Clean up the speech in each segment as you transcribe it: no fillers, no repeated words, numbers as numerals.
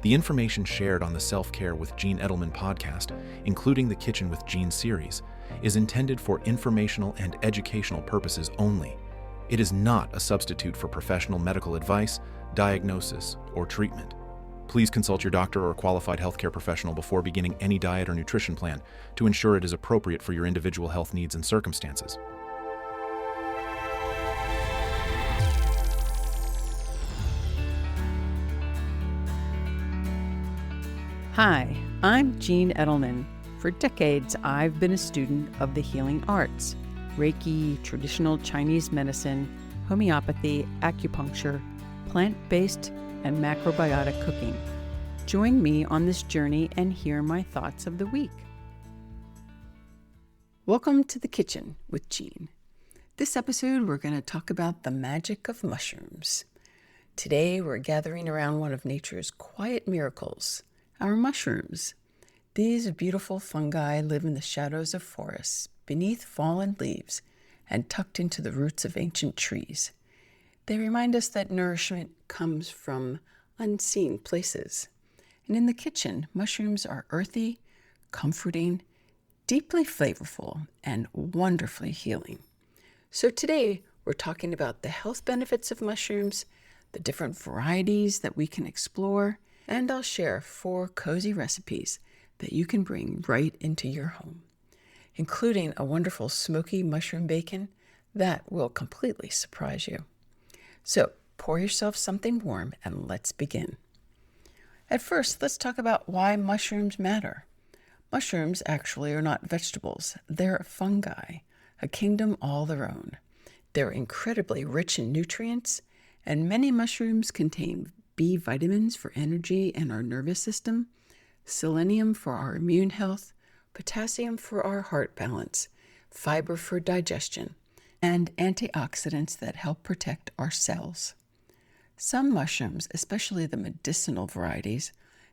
The information shared on the Self-Care with Gene Edelman podcast, including the Kitchen with Gene series, is intended for informational and educational purposes only. It is not a substitute for professional medical advice, diagnosis, or treatment. Please consult your doctor or qualified healthcare professional before beginning any diet or nutrition plan to ensure it is appropriate for your individual health needs and circumstances. Hi, I'm Gene Edelman. For decades, I've been a student of the healing arts: Reiki, traditional Chinese medicine, homeopathy, acupuncture, plant-based, and macrobiotic cooking. Join me on this journey and hear my thoughts of the week. Welcome to the Kitchen with Gene. This episode, we're going to talk about the magic of mushrooms. Today, we're gathering around one of nature's quiet miracles, our mushrooms. These beautiful fungi live in the shadows of forests, beneath fallen leaves, and tucked into the roots of ancient trees. They remind us that nourishment comes from unseen places. And in the kitchen, mushrooms are earthy, comforting, deeply flavorful, and wonderfully healing. So today, we're talking about the health benefits of mushrooms, the different varieties that we can explore, and I'll share 4 cozy recipes that you can bring right into your home, including a wonderful smoky mushroom bacon that will completely surprise you. So pour yourself something warm and let's begin. At first, let's talk about why mushrooms matter. Mushrooms actually are not vegetables. They're fungi, a kingdom all their own. They're incredibly rich in nutrients, and many mushrooms contain B vitamins for energy and our nervous system, selenium for our immune health, potassium for our heart balance, fiber for digestion, and antioxidants that help protect our cells. Some mushrooms, especially the medicinal varieties,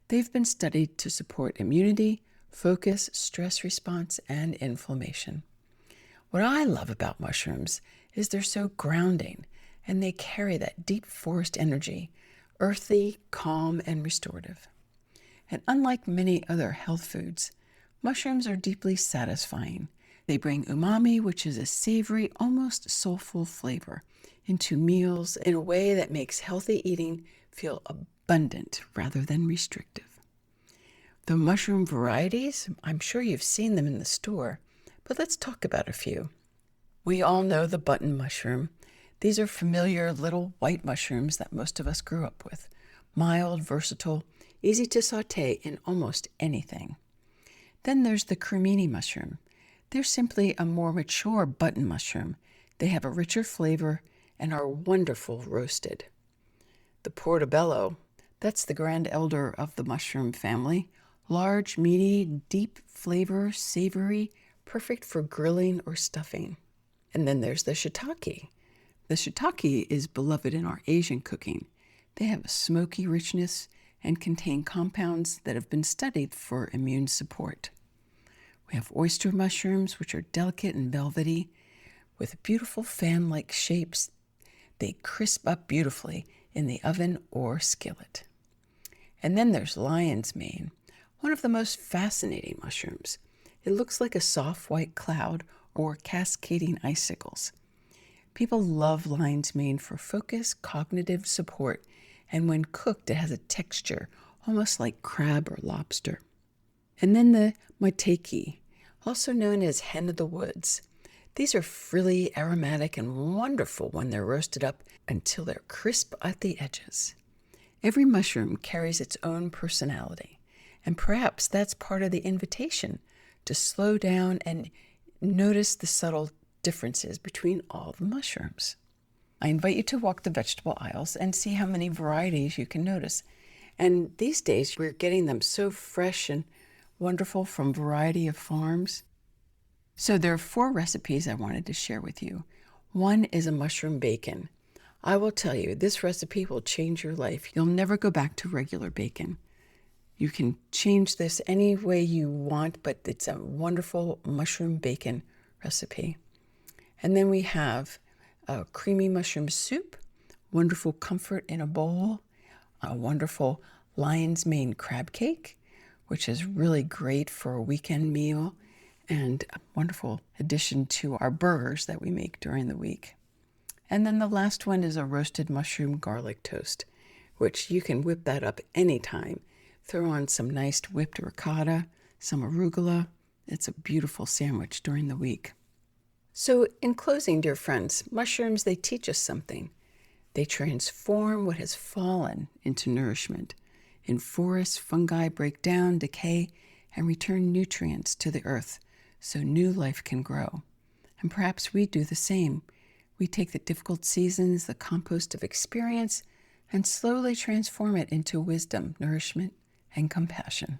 they've been studied to support immunity, focus, stress response, and inflammation. What I love about mushrooms is they're so grounding, and they carry that deep forest energy, earthy, calm, and restorative. And unlike many other health foods, mushrooms are deeply satisfying. They bring umami, which is a savory, almost soulful flavor, into meals in a way that makes healthy eating feel abundant rather than restrictive. The mushroom varieties, I'm sure you've seen them in the store, but let's talk about a few. We all know the button mushroom. These are familiar little white mushrooms that most of us grew up with. Mild, versatile, easy to saute in almost anything. Then there's the cremini mushroom. They're simply a more mature button mushroom. They have a richer flavor and are wonderful roasted. The portobello, that's the grand elder of the mushroom family. Large, meaty, deep flavor, savory, perfect for grilling or stuffing. And then there's the shiitake. The shiitake is beloved in our Asian cooking. They have a smoky richness and contain compounds that have been studied for immune support. We have oyster mushrooms, which are delicate and velvety, with beautiful fan-like shapes. They crisp up beautifully in the oven or skillet. And then there's lion's mane, one of the most fascinating mushrooms. It looks like a soft white cloud or cascading icicles. People love lion's mane for focus, cognitive support, and when cooked, it has a texture almost like crab or lobster. And then the maitake, also known as hen of the woods. These are frilly, aromatic, and wonderful when they're roasted up until they're crisp at the edges. Every mushroom carries its own personality, and perhaps that's part of the invitation to slow down and notice the subtle differences between all the mushrooms. I invite you to walk the vegetable aisles and see how many varieties you can notice. And these days, we're getting them so fresh and wonderful from a variety of farms. So there are 4 recipes I wanted to share with you. One is a mushroom bacon. I will tell you, this recipe will change your life. You'll never go back to regular bacon. You can change this any way you want, but it's a wonderful mushroom bacon recipe. And then we have a creamy mushroom soup, wonderful comfort in a bowl, a wonderful lion's mane crab cake, which is really great for a weekend meal and a wonderful addition to our burgers that we make during the week. And then the last one is a roasted mushroom garlic toast, which you can whip that up anytime. Throw on some nice whipped ricotta, some arugula. It's a beautiful sandwich during the week. So in closing, dear friends, mushrooms, they teach us something. They transform what has fallen into nourishment. In forests, fungi break down, decay, and return nutrients to the earth so new life can grow. And perhaps we do the same. We take the difficult seasons, the compost of experience, and slowly transform it into wisdom, nourishment, and compassion.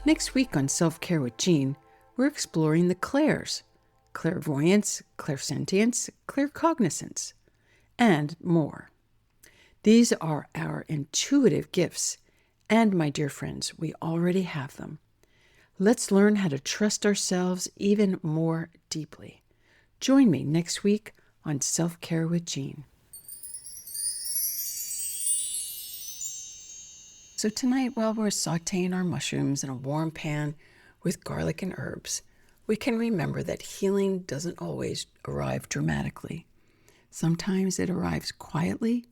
Next week on Self-Care with Jean, we're exploring the clairs: clairvoyance, clairsentience, claircognizance, and more. These are our intuitive gifts, and my dear friends, we already have them. Let's learn how to trust ourselves even more deeply. Join me next week on Self-Care with Jean. So tonight, while we're sauteing our mushrooms in a warm pan with garlic and herbs, we can remember that healing doesn't always arrive dramatically. Sometimes it arrives quietly,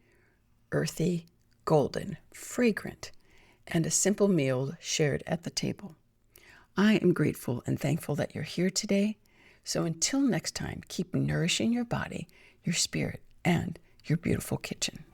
earthy, golden, fragrant, and a simple meal shared at the table. I am grateful and thankful that you're here today. So until next time, keep nourishing your body, your spirit, and your beautiful kitchen.